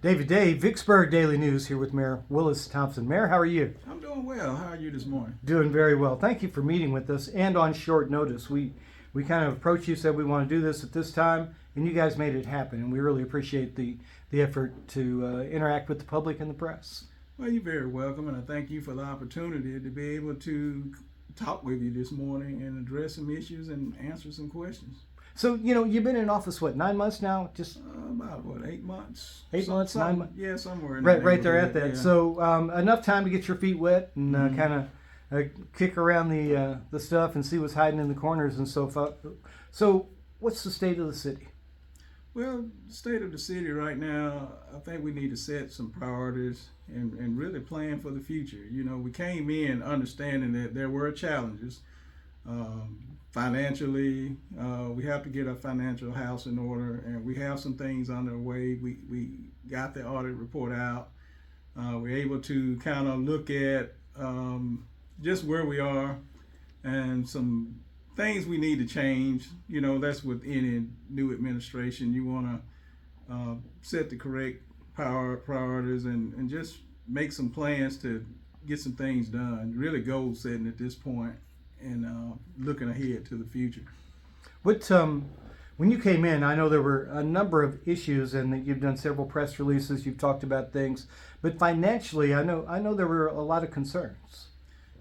Dave, Vicksburg Daily News here with Mayor Willis Thompson. Mayor, how are you? I'm doing well. How are you this morning? Doing very well. Thank you for meeting with us and on short notice. We kind of approached you, said we want to do this at this time, and you guys made it happen. And we really appreciate the effort to interact with the public and the press. Well, you're very welcome, and I thank you for the opportunity to be able to talk with you this morning and address some issues and answer some questions. So, you've been in office, 9 months now? Just about 8 months? 8 months, 9 months? Yeah, somewhere in right there at that. Yeah. So, enough time to get your feet wet and kind of kick around the stuff and see what's hiding in the corners and so forth. So, what's the state of the city? Well, the state of the city right now, I think we need to set some priorities and really plan for the future. We came in understanding that there were challenges. Financially, we have to get our financial house in order, and we have some things underway. We got the audit report out. We're able to kind of look at just where we are and some things we need to change. That's with any new administration. You want to set the correct priorities and just make some plans to get some things done. Really goal setting at this point and looking ahead to the future. When you came in, I know there were a number of issues, and that you've done several press releases. You've talked about things, but financially, I know there were a lot of concerns.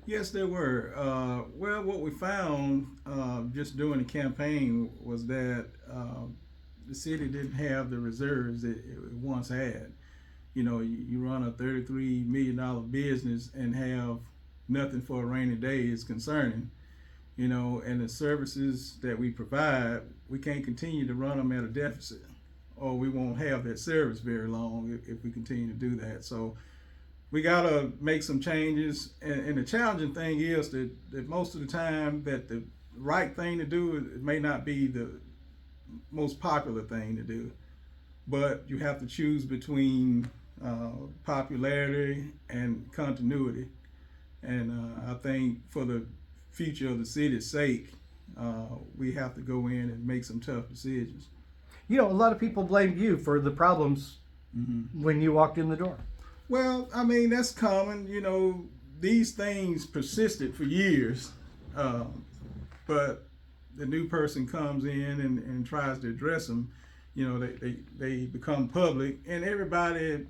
Yes, there were. Well, what we found just during the campaign was that the city didn't have the reserves that it once had. You run a $33 million business and have nothing for a rainy day is concerning. And the services that we provide, we can't continue to run them at a deficit, or we won't have that service very long if we continue to do that. So we got to make some changes, and the challenging thing is that most of the time that the right thing to do, it may not be the most popular thing to do, but you have to choose between popularity and continuity. And I think for the future of the city's sake, we have to go in and make some tough decisions. A lot of people blamed you for the problems when you walked in the door. Well, I mean, that's common. These things persisted for years, but the new person comes in and tries to address them. They become public, and everybody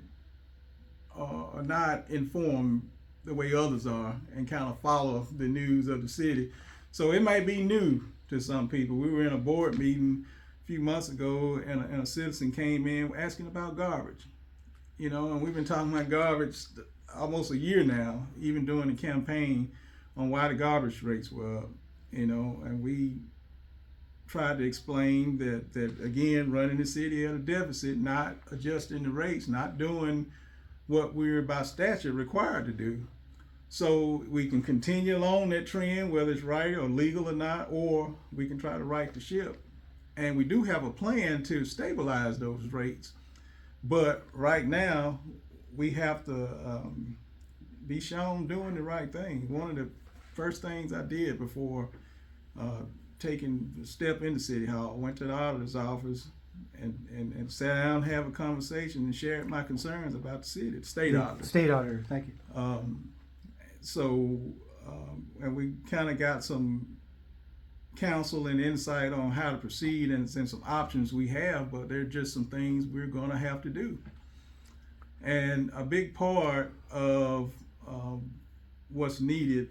are not informed the way others are and kind of follow the news of the city. So it might be new to some people. We were in a board meeting a few months ago, and a citizen came in asking about garbage. And we've been talking about garbage almost a year now, even during the campaign, on why the garbage rates were up. And we tried to explain that again, running the city at a deficit, not adjusting the rates, not doing what we're by statute required to do. So we can continue along that trend, whether it's right or legal or not, or we can try to right the ship. And we do have a plan to stabilize those rates. But right now, we have to be shown doing the right thing. One of the first things I did before taking the step into City Hall, I went to the auditor's office and sat down and have a conversation and shared my concerns about the city, the state auditor. State auditor, thank you. And we kind of got some counsel and insight on how to proceed and some options we have, but there are just some things we're going to have to do. And a big part of what's needed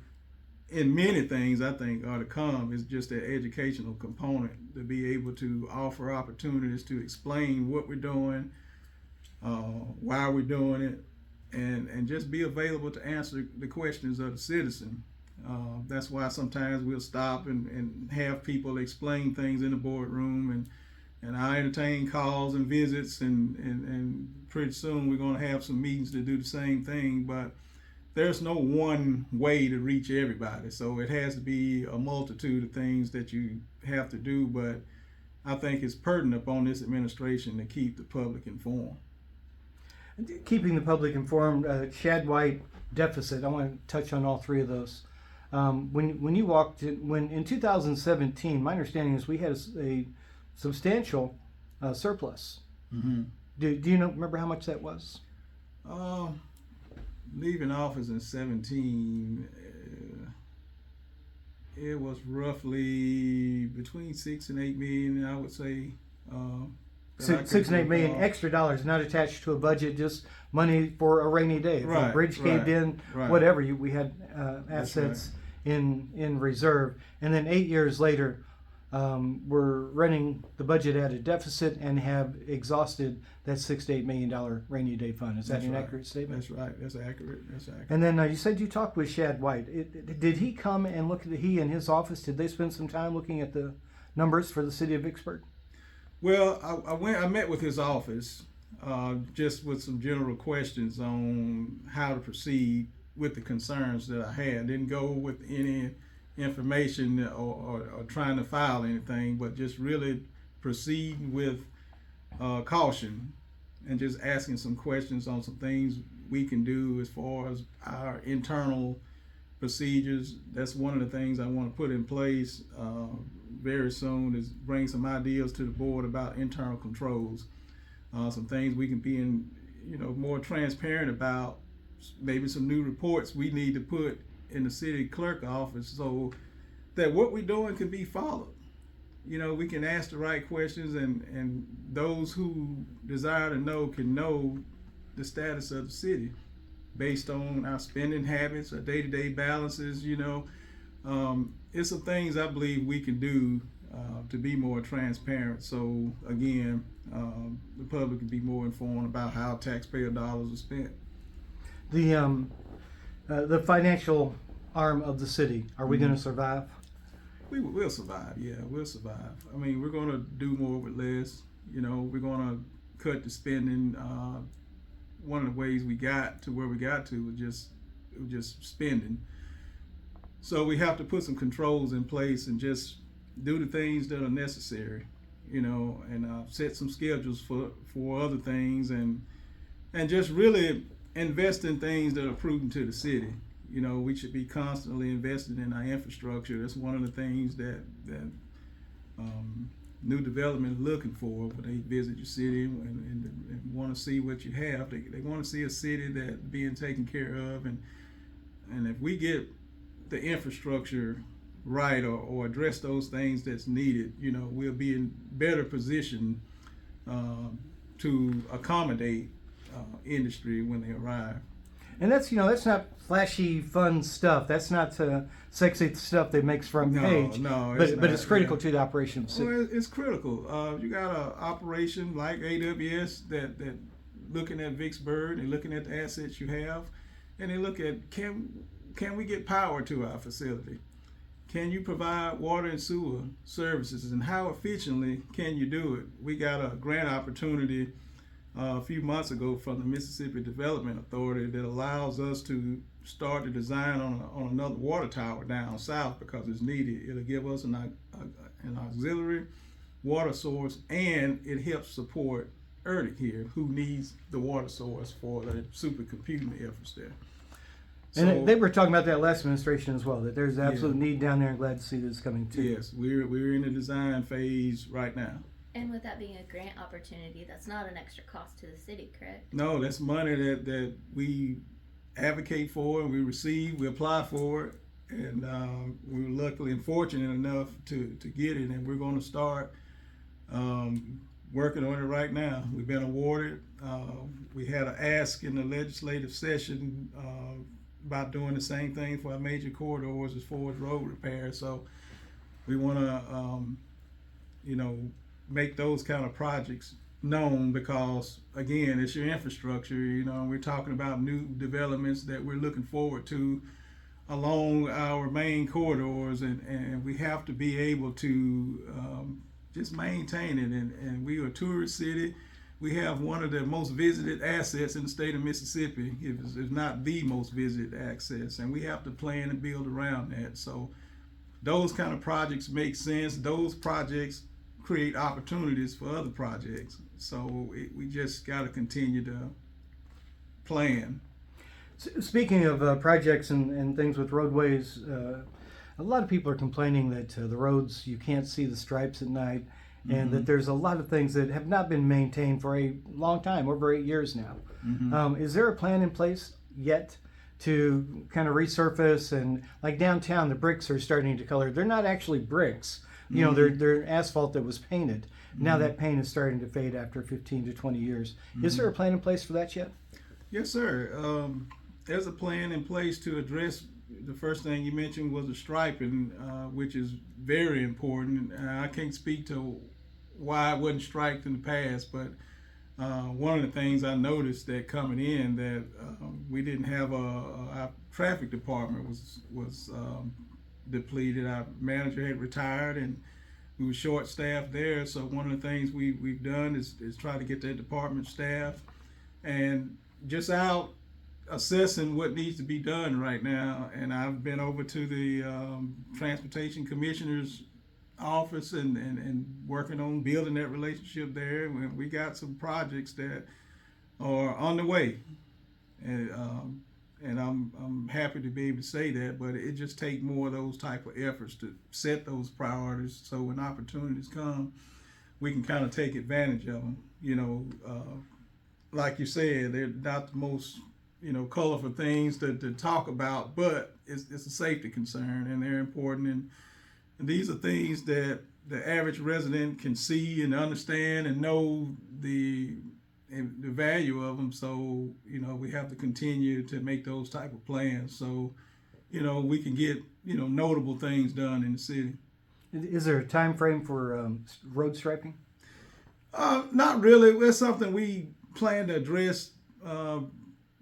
in many things, I think, are to come is just that educational component, to be able to offer opportunities to explain what we're doing, why we're doing it, and just be available to answer the questions of the citizen. That's why sometimes we'll stop and have people explain things in the boardroom, and I entertain calls and visits, and pretty soon we're going to have some meetings to do the same thing. But there's no one way to reach everybody, so it has to be a multitude of things that you have to do. But I think it's pertinent upon this administration to keep the public informed. Keeping the public informed, Shad White deficit, I want to touch on all three of those. When you walked in 2017, my understanding is we had a substantial surplus. Mm-hmm. Do you remember how much that was? Leaving office in 17, it was roughly between 6 and 8 million, I would say. Six and 8 million extra dollars, not attached to a budget, just money for a rainy day. If a bridge caved in, whatever, we had assets in reserve. And then 8 years later, we're running the budget at a deficit and have exhausted that $6 to $8 million rainy day fund. Is that an accurate statement? That's right. That's accurate. And then you said you talked with Shad White. Did he come and look at he and his office? Did they spend some time looking at the numbers for the city of Vicksburg? Well, I met with his office just with some general questions on how to proceed with the concerns that I had. Didn't go with any information or trying to file anything, but just really proceeding with caution and just asking some questions on some things we can do as far as our internal procedures. That's one of the things I want to put in place very soon, is bring some ideas to the board about internal controls. Some things we can be more transparent about. Maybe some new reports we need to put in the city clerk office so that what we're doing can be followed. We can ask the right questions, and those who desire to know can know the status of the city based on our spending habits, our day-to-day balances. It's some things I believe we can do to be more transparent. So again, the public can be more informed about how taxpayer dollars are spent. The financial arm of the city, are we going to survive? We'll survive. Yeah, we'll survive. I mean, we're going to do more with less. We're going to cut the spending. One of the ways we got to where we got to was just spending. So we have to put some controls in place and just do the things that are necessary, and set some schedules for other things, and just really invest in things that are prudent to the city. We should be constantly investing in our infrastructure. That's one of the things that new development is looking for when they visit your city and want to see what you have. They want to see a city that's being taken care of, and if we get the infrastructure right or address those things that's needed, we'll be in better position to accommodate industry when they arrive. And that's not flashy, fun stuff. That's not sexy stuff that makes front page. No, but it's critical to the operation of the city. Well, it's critical. You got an operation like AWS that looking at Vicksburg, they're looking at the assets you have, and they look at can we get power to our facility? Can you provide water and sewer services, and how efficiently can you do it? We got a grant opportunity a few months ago from the Mississippi Development Authority that allows us to start the design on another water tower down south because it's needed. It'll give us an auxiliary water source, and it helps support ERDIC here, who needs the water source for the supercomputing efforts there. And they were talking about that last administration as well, that there's absolute need down there, and glad to see this coming too. Yes, we're in the design phase right now. And with that being a grant opportunity, that's not an extra cost to the city, correct? No, that's money that we advocate for and we receive, we apply for it, and we were luckily and fortunate enough to get it, and we're going to start working on it right now. We've been awarded. We had an ask in the legislative session about doing the same thing for our major corridors as far as road repair. So we want to, make those kind of projects known, because again, it's your infrastructure. We're talking about new developments that we're looking forward to along our main corridors, and we have to be able to just maintain it. And we are a tourist city. We have one of the most visited assets in the state of Mississippi, if not the most visited access, and we have to plan and build around that. So those kind of projects make sense. Those projects create opportunities for other projects. So we just got to continue to plan. Speaking of projects and things with roadways, a lot of people are complaining that the roads, you can't see the stripes at night, and that there's a lot of things that have not been maintained for a long time, over 8 years now. Is there a plan in place yet to kind of resurface? And like downtown, the bricks are starting to color. They're not actually bricks. You know, they're asphalt that was painted. Now that paint is starting to fade after 15 to 20 years. Is there a plan in place for that yet? Yes, sir. There's a plan in place to address. The first thing you mentioned was the striping, which is very important. I can't speak to why it wasn't striped in the past, but one of the things I noticed that coming in that we didn't have our traffic department was depleted. Our manager had retired and we were short staffed there. So one of the things we've done is try to get that department staff and just out assessing what needs to be done right now. And I've been over to the Transportation Commissioner's office and working on building that relationship there. We got some projects that are on the way, and I'm happy to be able to say that. But it just takes more of those type of efforts to set those priorities, so when opportunities come, we can kind of take advantage of them. You know, like you said, they're not the most colorful things to talk about, but it's a safety concern and they're important. And these are things that the average resident can see and understand and know the value of them. So, we have to continue to make those type of plans so, we can get, notable things done in the city. Is there a time frame for road striping? Not really. It's something we plan to address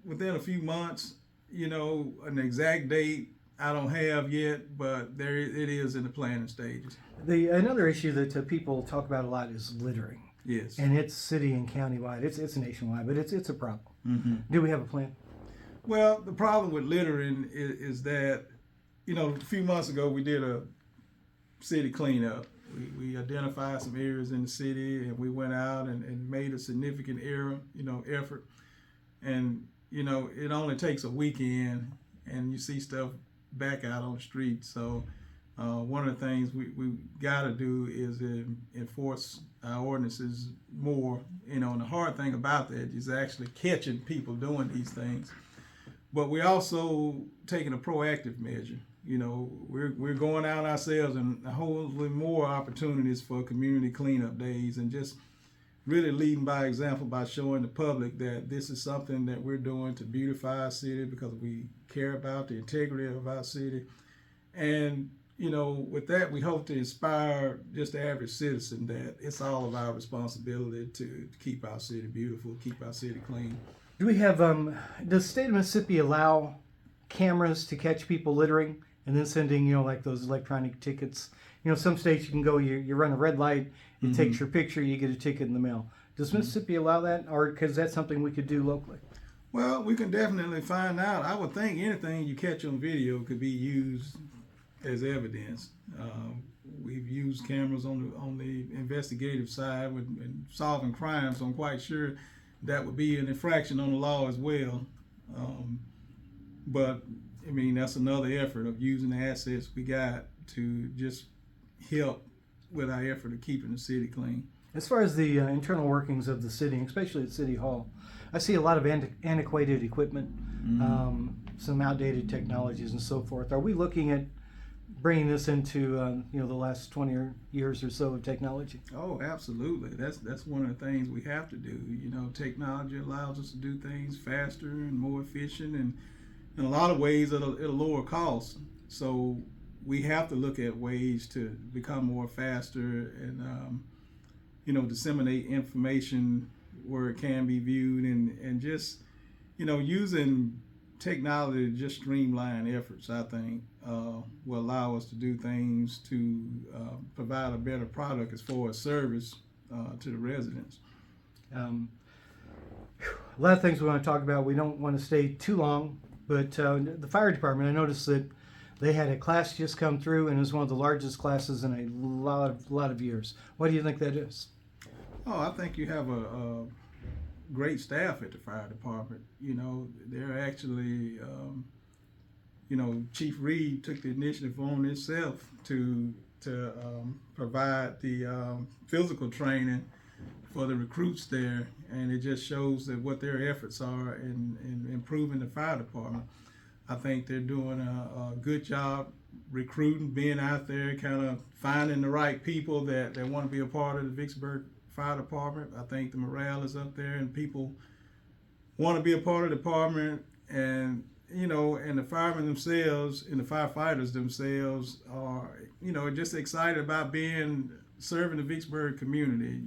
within a few months. An exact date I don't have yet, but it is in the planning stages. Another issue that people talk about a lot is littering. Yes. And it's city and countywide. It's nationwide, but it's a problem. Do we have a plan? Well, the problem with littering is that, a few months ago we did a city cleanup. We identified some areas in the city and we went out and made a significant effort. And, it only takes a weekend and you see stuff back out on the street. So one of the things we got to do is enforce our ordinances more. And the hard thing about that is actually catching people doing these things. But we also taking a proactive measure. We're going out ourselves and holding more opportunities for community cleanup days and just really leading by example by showing the public that this is something that we're doing to beautify our city because we care about the integrity of our city. And, with that, we hope to inspire just the average citizen that it's all of our responsibility to keep our city beautiful, keep our city clean. Do we have, does the state of Mississippi allow cameras to catch people littering and then sending, like those electronic tickets? Some states you can go, you run a red light, it takes your picture, you get a ticket in the mail. Does Mississippi allow that, or because that's something we could do locally? Well, we can definitely find out. I would think anything you catch on video could be used as evidence. We've used cameras on the investigative side when solving crimes. So I'm quite sure that would be an infraction on the law as well. But that's another effort of using the assets we got to just help with our effort of keeping the city clean. As far as the internal workings of the city, especially at City Hall, I see a lot of antiquated equipment, some outdated technologies and so forth. Are we looking at bringing this into the last 20 years or so of technology? Oh, absolutely. That's one of the things we have to do. Technology allows us to do things faster and more efficient, and in a lot of ways at a lower cost. So we have to look at ways to become more faster and disseminate information where it can be viewed, and just using technology to just streamline efforts, I think will allow us to do things to provide a better product as far as service to the residents. A lot of things we want to talk about. We don't want to stay too long, but the fire department, I noticed that they had a class just come through, and it was one of the largest classes in a lot of years. What do you think that is? Oh, I think you have a great staff at the fire department. They're actually, Chief Reed took the initiative on himself to to provide the physical training for the recruits there, and it just shows that what their efforts are in improving the fire department. I think they're doing a good job recruiting, being out there, kind of finding the right people that want to be a part of the Vicksburg Fire Department. I think the morale is up there, and people want to be a part of the department, and and the firemen themselves and the firefighters themselves are, just excited about serving the Vicksburg community.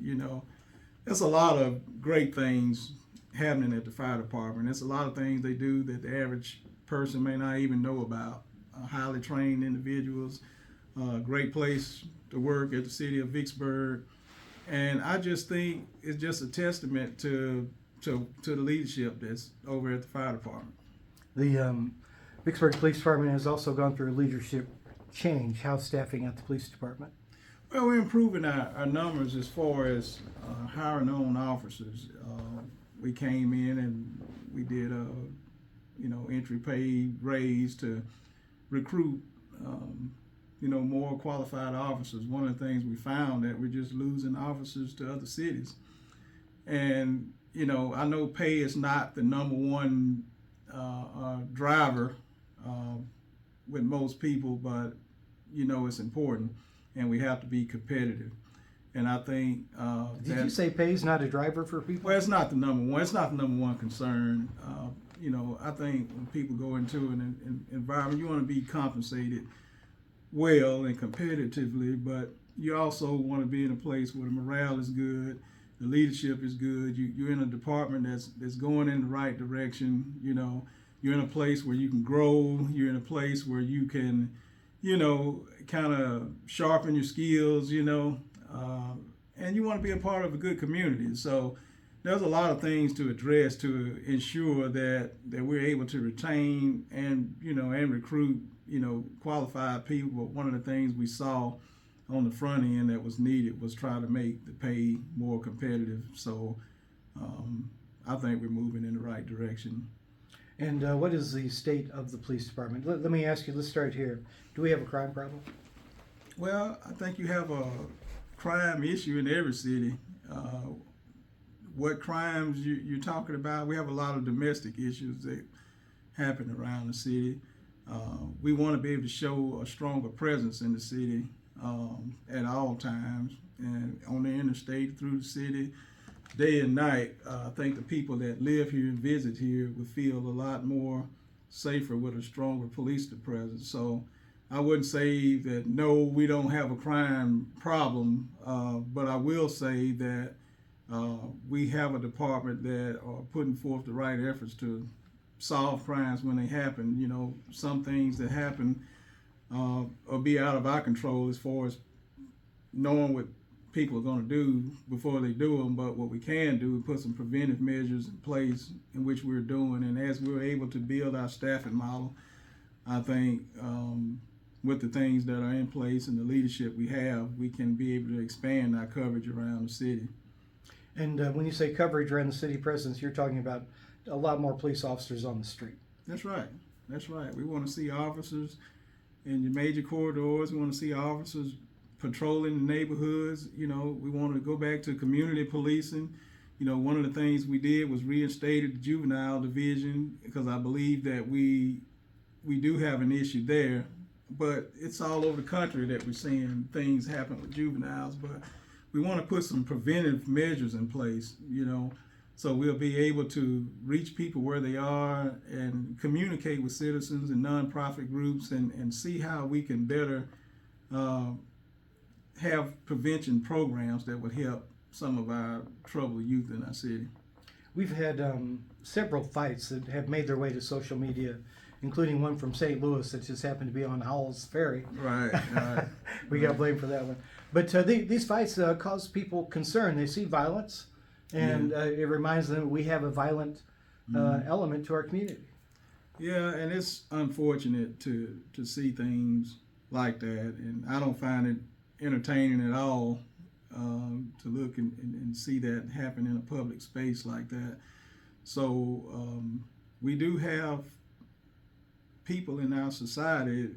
There's a lot of great things happening at the fire department. There's a lot of things they do that the average person may not even know about. Highly trained individuals, great place to work at the city of Vicksburg, and I just think it's just a testament to the leadership that's over at the fire department. The Vicksburg Police Department has also gone through a leadership change. How's staffing at the police department? Well, we're improving our numbers as far as hiring on officers. We came in and we did a entry pay raise to recruit more qualified officers. One of the things we found that we're just losing officers to other cities, and I know pay is not the number one driver with most people, but it's important, and we have to be competitive. And I think Did you say pay is not a driver for people? well, it's not the number one. It's not the number one concern. I think when people go into an environment, you want to be compensated well and competitively, but you also want to be in a place where the morale is good, the leadership is good. You're in a department that's going in the right direction. You're in a place where you can grow. You're in a place where you can, kind of sharpen your skills. And you want to be a part of a good community. So there's a lot of things to address to ensure that we're able to retain and recruit qualified people. But one of the things we saw on the front end that was needed was try to make the pay more competitive. So I think we're moving in the right direction. And what is the state of the police department? Let me ask you, let's start here. Do we have a crime problem? Well, I think you have a crime issue in every city. What crimes you're talking about? We have a lot of domestic issues that happen around the city. We want to be able to show a stronger presence in the city at all times, and on the interstate, through the city, day and night. I think the people that live here and visit here would feel a lot more safer with a stronger police presence. So I wouldn't say that no, we don't have a crime problem, but I will say that we have a department that are putting forth the right efforts to solve crimes when they happen. Some things that happen or be out of our control as far as knowing what people are going to do before they do them, but what we can do is put some preventive measures in place, in which we're doing. And as we're able to build our staffing model, I think with the things that are in place and the leadership we have, we can be able to expand our coverage around the city. And when you say coverage around the city presence, you're talking about a lot more police officers on the street. That's right. That's right. We want to see officers in your major corridors. We want to see officers patrolling the neighborhoods. We want to go back to community policing. One of the things we did was reinstated the juvenile division, because I believe that we do have an issue there. But it's all over the country that we're seeing things happen with juveniles. But we want to put some preventive measures in place, so we'll be able to reach people where they are and communicate with citizens and nonprofit groups and see how we can better have prevention programs that would help some of our troubled youth in our city. We've had several fights that have made their way to social media, including one from St. Louis that just happened to be on Howell's Ferry. Right. We got blamed for that one. But these fights cause people concern. They see violence, and it reminds them that we have a violent element to our community. Yeah, and it's unfortunate to see things like that, and I don't find it entertaining at all to look and see that happen in a public space like that. So we do have people in our society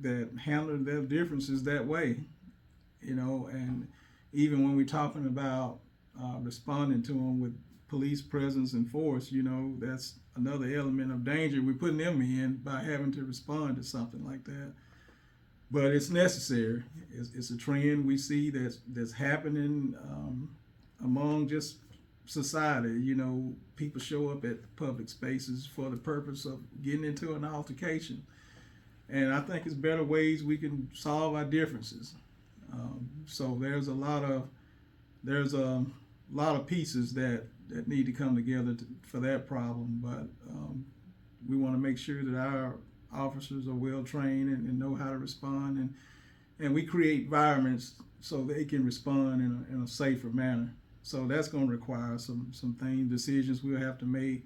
that handle their differences that way, you know. And even when we're talking about responding to them with police presence and force, you know, that's another element of danger we're putting them in by having to respond to something like that. But it's necessary. It's a trend we see that's happening among just society. You know, people show up at public spaces for the purpose of getting into an altercation, and I think it's better ways we can solve our differences. So there's a lot of pieces that need to come together for that problem. But we want to make sure that our officers are well trained and know how to respond, and we create environments so they can respond in a safer manner. So that's going to require some things, decisions we'll have to make,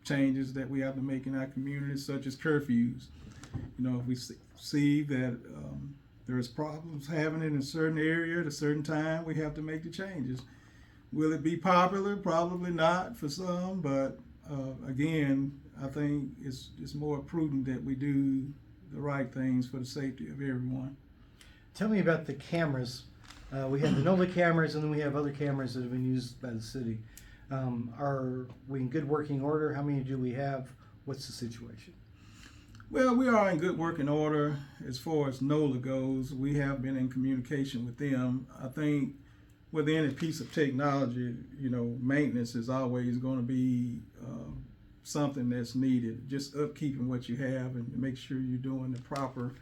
changes that we have to make in our communities, such as curfews. You know, if we see that there's problems happening in a certain area at a certain time, we have to make the changes. Will it be popular? Probably not for some, but again, I think it's more prudent that we do the right things for the safety of everyone. Tell me about the cameras. We have the NOLA cameras, and then we have other cameras that have been used by the city. Are we in good working order? How many do we have? What's the situation? Well, we are in good working order as far as NOLA goes. We have been in communication with them. I think with any piece of technology, you know, maintenance is always going to be something that's needed. Just upkeeping what you have and make sure you're doing the proper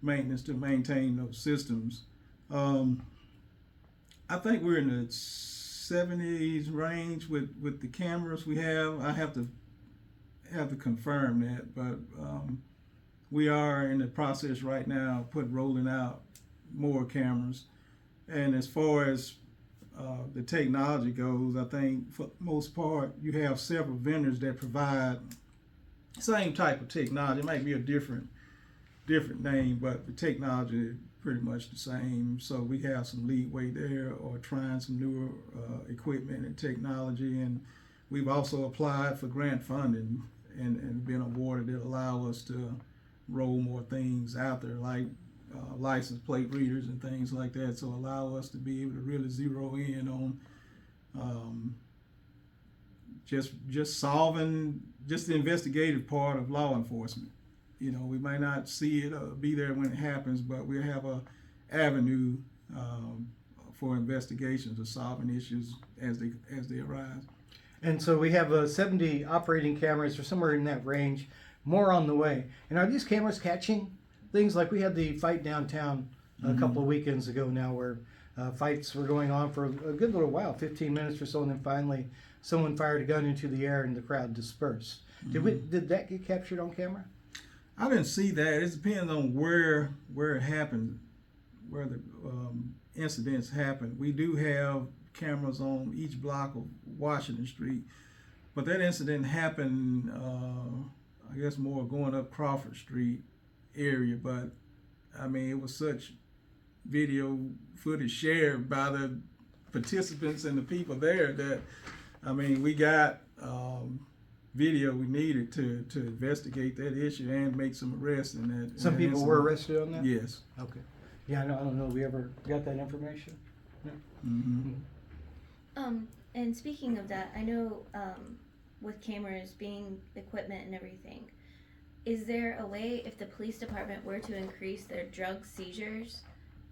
maintenance to maintain those systems. I think we're in the 70s range with the cameras we have. I have to confirm that, but we are in the process right now of rolling out more cameras. And as far as the technology goes, I think for the most part you have several vendors that provide same type of technology. It might be a different name, but the technology is pretty much the same. So we have some leeway there, or trying some newer equipment and technology. And we've also applied for grant funding and been awarded that allow us to roll more things out there, like license plate readers and things like that. So allow us to be able to really zero in on just solving just the investigative part of law enforcement. You know, we might not see it or be there when it happens, but we have a avenue for investigations of solving issues as they arise. And so we have 70 operating cameras, or somewhere in that range, more on the way. And are these cameras catching things? Like we had the fight downtown a couple of weekends ago now, where fights were going on for a good little while, 15 minutes or so, and then finally someone fired a gun into the air and the crowd dispersed. Did that get captured on camera? I didn't see that. It depends on where it happened, where the incidents happened. We do have cameras on each block of Washington Street, but that incident happened, I guess, more going up Crawford Street area. But I mean, it was such video footage shared by the participants and the people there that, I mean, we got video we needed to investigate that issue and make some arrests in that. Some people were arrested on that? Yes. Okay. Yeah, I don't know if we ever got that information. No? Mm-hmm. And speaking of that, I know with cameras being equipment and everything, is there a way, if the police department were to increase their drug seizures,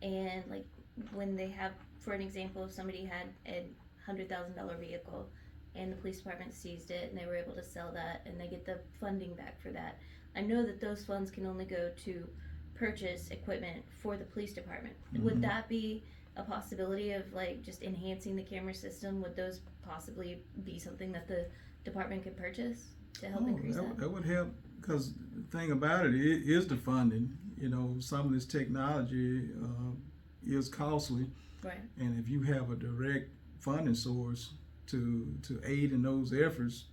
and like when they have, for an example, if somebody had a $100,000 vehicle and the police department seized it and they were able to sell that and they get the funding back for that, I know that those funds can only go to purchase equipment for the police department. Would that be a possibility of like just enhancing the camera system? Would those possibly be something that the department could purchase to help increase that? That would help, because the thing about it is the funding. You know, some of this technology is costly, Right. and if you have a direct funding source to aid in those efforts,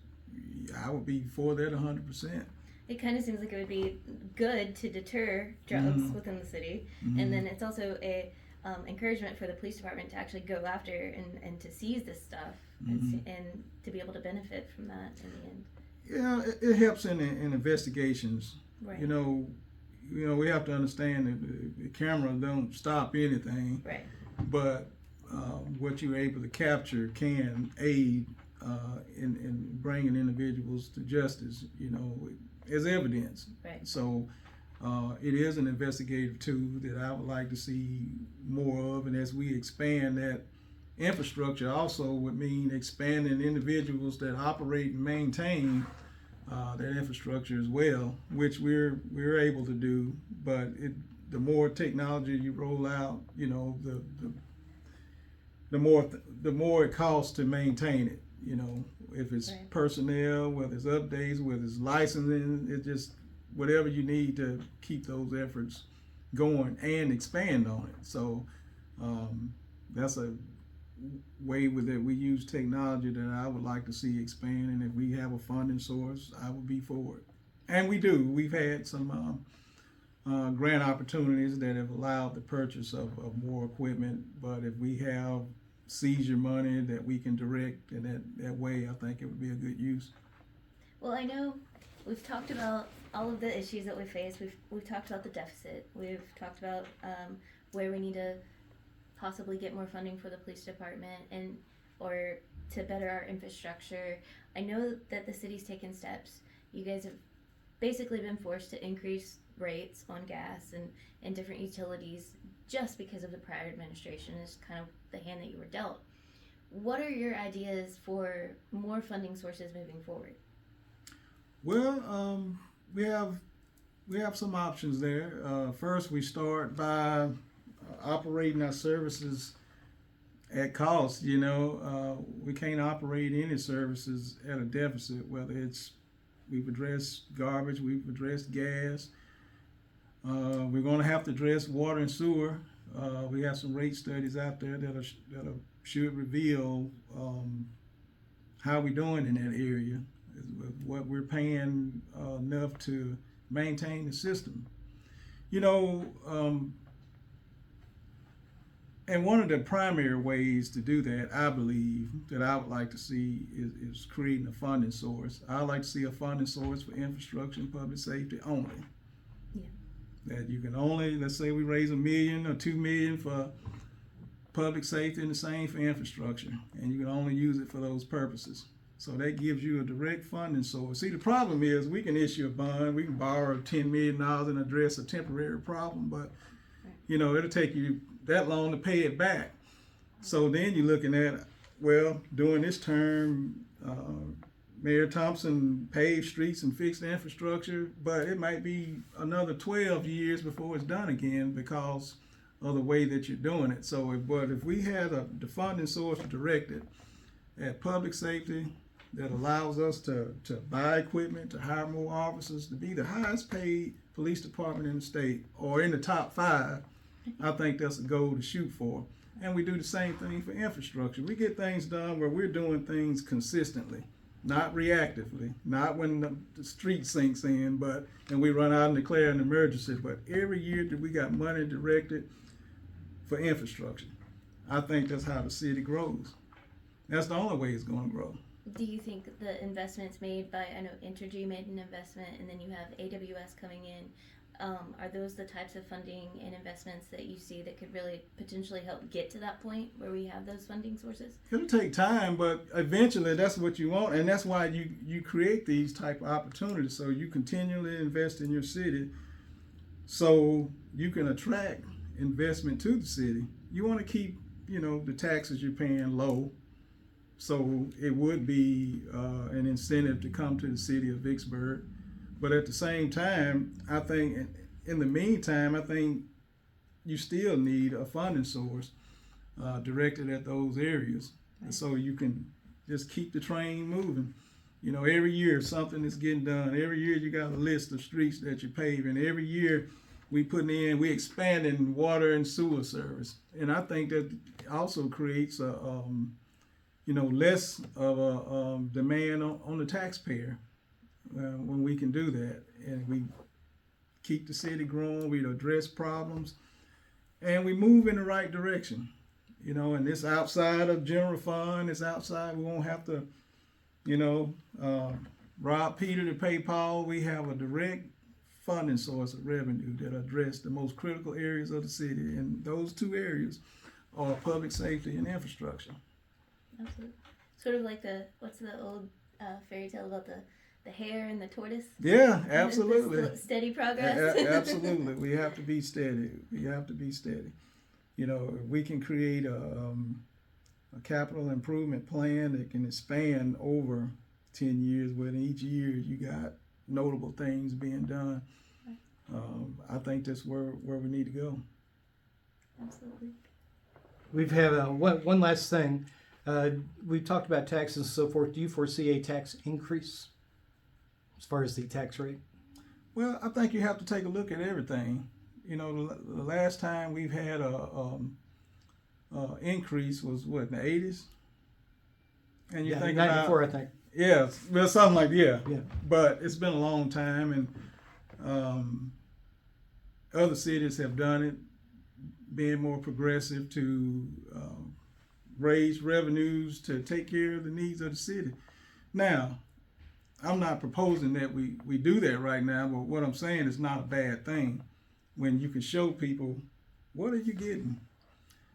I would be for that 100%. It kind of seems like it would be good to deter drugs within the city, and then it's also a encouragement for the police department to actually go after and to seize this stuff and to be able to benefit from that in the end. Yeah, it helps in investigations. Right. You know, we have to understand that the camera don't stop anything, Right. but what you're able to capture can aid in bringing individuals to justice, as evidence. Right. So it is an investigative tool that I would like to see more of, and as we expand that infrastructure, also would mean expanding individuals that operate and maintain that infrastructure as well, which we're able to do. But the more technology you roll out, the more it costs to maintain it. If it's Right. personnel, whether it's updates, whether it's licensing, it's just whatever you need to keep those efforts going and expand on it. So that's a way with it. We use technology that I would like to see expand, and if we have a funding source, I would be for it. And we do. We've had some grant opportunities that have allowed the purchase of more equipment, but if we have seizure money that we can direct in that way, I think it would be a good use. Well, I know we've talked about all of the issues that we face. We've talked about the deficit. We've talked about where we need to possibly get more funding for the police department or to better our infrastructure. I know that the city's taken steps. You guys have basically been forced to increase rates on gas and different utilities just because of the prior administration is kind of the hand that you were dealt. What are your ideas for more funding sources moving forward? Well, we have some options there. First, we start by operating our services at cost. We can't operate any services at a deficit, whether it's we've addressed garbage, we've addressed gas. We're going to have to address water and sewer. We have some rate studies out there that should reveal how we're doing in that area, what we're paying enough to maintain the system. And one of the primary ways to do that, I believe, that I would like to see is creating a funding source. I'd like to see a funding source for infrastructure and public safety only. Yeah. That you can only, let's say we raise $1 million or $2 million for public safety and the same for infrastructure, and you can only use it for those purposes. So that gives you a direct funding source. See, the problem is we can issue a bond, we can borrow $10 million and address a temporary problem, but it'll take you that long to pay it back. So then you're looking at, well, during this term, Mayor Thompson paved streets and fixed the infrastructure, but it might be another 12 years before it's done again because of the way that you're doing it. So, if we had the funding source directed at public safety that allows us to buy equipment, to hire more officers, to be the highest paid police department in the state or in the top 5, I think that's a goal to shoot for. And we do the same thing for infrastructure. We get things done where we're doing things consistently, not reactively, not when the street sinks in, and we run out and declare an emergency. But every year that we got money directed for infrastructure. I think that's how the city grows. That's the only way it's going to grow. Do you think the investments made by, I know Entergy made an investment and then you have AWS coming in, are those the types of funding and investments that you see that could really potentially help get to that point where we have those funding sources? It'll take time, but eventually that's what you want, and that's why you create these type of opportunities. So you continually invest in your city so you can attract investment to the city. You want to keep, the taxes you're paying low. So it would be an incentive to come to the city of Vicksburg. But at the same time, I think in the meantime, I think you still need a funding source directed at those areas. And so you can just keep the train moving. Every year something is getting done. Every year you got a list of streets that you're paving. Every year we expanding water and sewer service. And I think that also creates less of a demand on the taxpayer when we can do that, and we keep the city growing, we address problems, and we move in the right direction. And this outside of general fund, it's outside. We won't have to, rob Peter to pay Paul. We have a direct funding source of revenue that address the most critical areas of the city, and those two areas are public safety and infrastructure. Absolutely. Sort of like what's the old fairy tale about the hare and the tortoise? Yeah, The absolutely. steady progress. Absolutely. We have to be steady. We have to be steady. You know, if we can create a capital improvement plan that can expand over 10 years, where in each year you got notable things being done, I think that's where we need to go. Absolutely. We've had one last thing. We've talked about taxes and so forth. Do you foresee a tax increase as far as the tax rate? Well, I think you have to take a look at everything. You know, the last time we've had a increase was what, in the 80s? And you think 94, about, I think. yeah, well, something like, yeah. Yeah. But it's been a long time, and other cities have done it, being more progressive to raise revenues to take care of the needs of the city. Now, I'm not proposing that we do that right now, but what I'm saying is not a bad thing when you can show people what are you getting.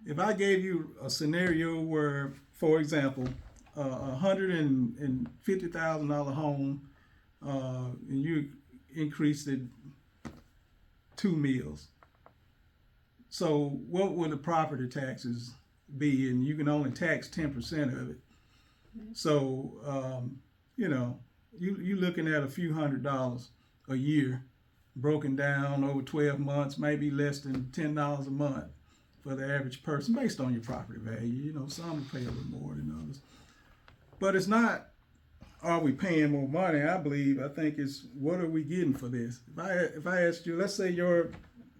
If I gave you a scenario where, for example, $150,000 home, and you increased it 2 meals. So what would the property taxes be? And you can only tax 10% of it. So, you know, you're looking at a few $100s a year, broken down over 12 months, maybe less than $10 a month for the average person, based on your property value. You know, some will pay a little more than others. But it's not, are we paying more money? I think it's, what are we getting for this? If I asked you, let's say your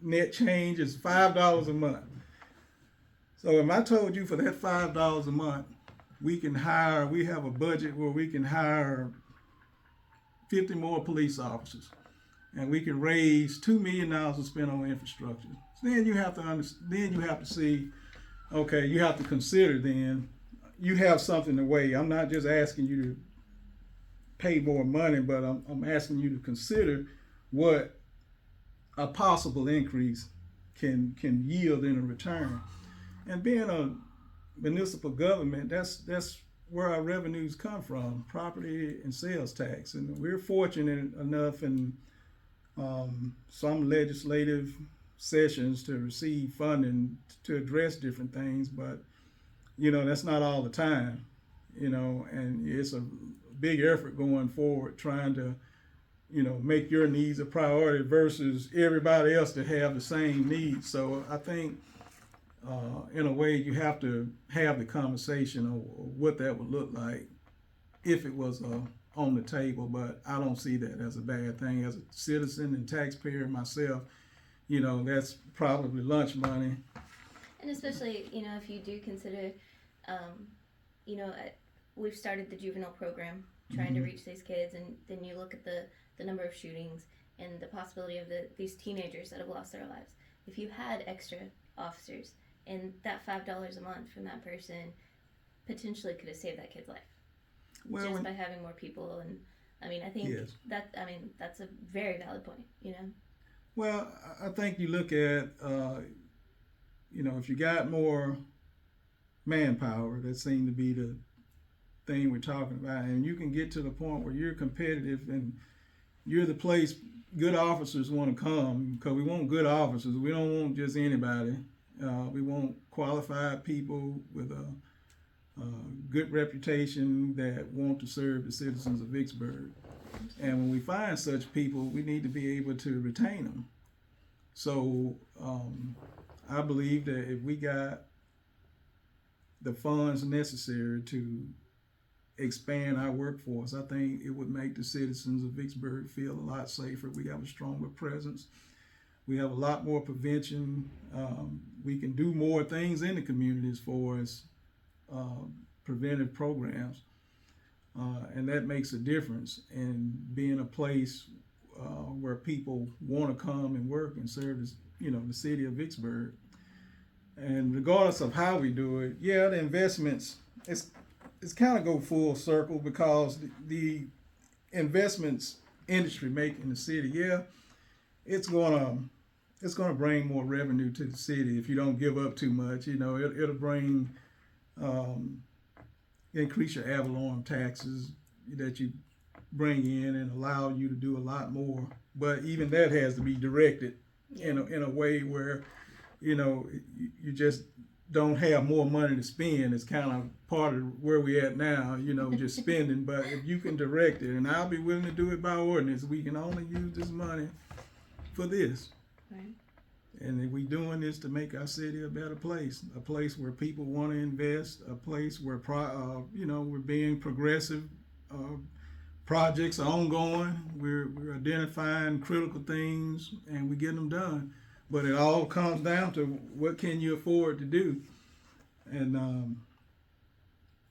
net change is $5 a month. So if I told you for that $5 a month, we have a budget where we can hire 50 more police officers, and we can raise $2 million to spend on infrastructure. So then you have to see, okay, you have to consider then, you have something to weigh. I'm not just asking you to pay more money, but I'm asking you to consider what a possible increase can yield in a return. And being a municipal government, that's where our revenues come from, property and sales tax. And we're fortunate enough in some legislative sessions to receive funding to address different things, but you know, that's not all the time, you know, and it's a big effort going forward trying to, you know, make your needs a priority versus everybody else that have the same needs. So I think in a way you have to have the conversation of what that would look like if it was on the table, but I don't see that as a bad thing. As a citizen and taxpayer myself, you know, that's probably lunch money. And especially, you know, if you do consider, you know, we've started the juvenile program trying to reach these kids, and then you look at the number of shootings and the possibility of these teenagers that have lost their lives. If you had extra officers, and that $5 a month from that person potentially could have saved that kid's life, just by having more people. And I mean, I think yes. That's a very valid point, you know. Well, I think you look at, you know, if you got more manpower, that seemed to be the thing we're talking about, and you can get to the point where you're competitive and you're the place good officers want to come, because we want good officers. We don't want just anybody. We want qualified people with a good reputation that want to serve the citizens of Vicksburg. And when we find such people, we need to be able to retain them. So I believe that if we got the funds necessary to expand our workforce, I think it would make the citizens of Vicksburg feel a lot safer. We have a stronger presence. We have a lot more prevention. We can do more things in the community as far as preventive programs. And that makes a difference in being a place where people want to come and work and serve as, you know, the city of Vicksburg. And regardless of how we do it, yeah, the investments, it's kind of go full circle, because the investments industry make in the city, yeah, it's gonna bring more revenue to the city if you don't give up too much. You know, it'll bring increase your ad valorem taxes that you bring in and allow you to do a lot more. But even that has to be directed in a way where, you know, you just don't have more money to spend. It's kind of part of where we at now, you know, just spending. But if you can direct it, and I'll be willing to do it by ordinance, we can only use this money for this. Right. And if we doing this to make our city a better place, a place where people want to invest, a place where you know, we're being progressive. Projects are ongoing. We're identifying critical things and we get them done. But it all comes down to what can you afford to do. And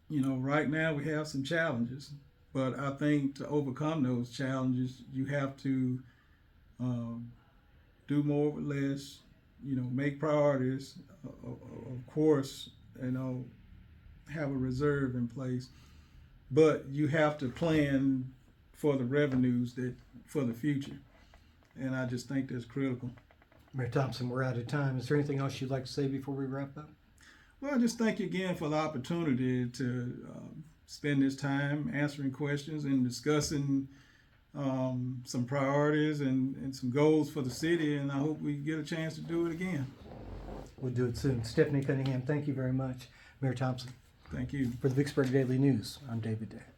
you know, right now we have some challenges, but I think to overcome those challenges, you have to do more with less. You know, make priorities. Of course, you know, have a reserve in place. But you have to plan for the revenues for the future. And I just think that's critical. Mayor Thompson, we're out of time. Is there anything else you'd like to say before we wrap up? Well, I just thank you again for the opportunity to spend this time answering questions and discussing some priorities and some goals for the city. And I hope we get a chance to do it again. We'll do it soon. Stephanie Cunningham, thank you very much. Mayor Thompson. Thank you. For the Vicksburg Daily News, I'm David Day.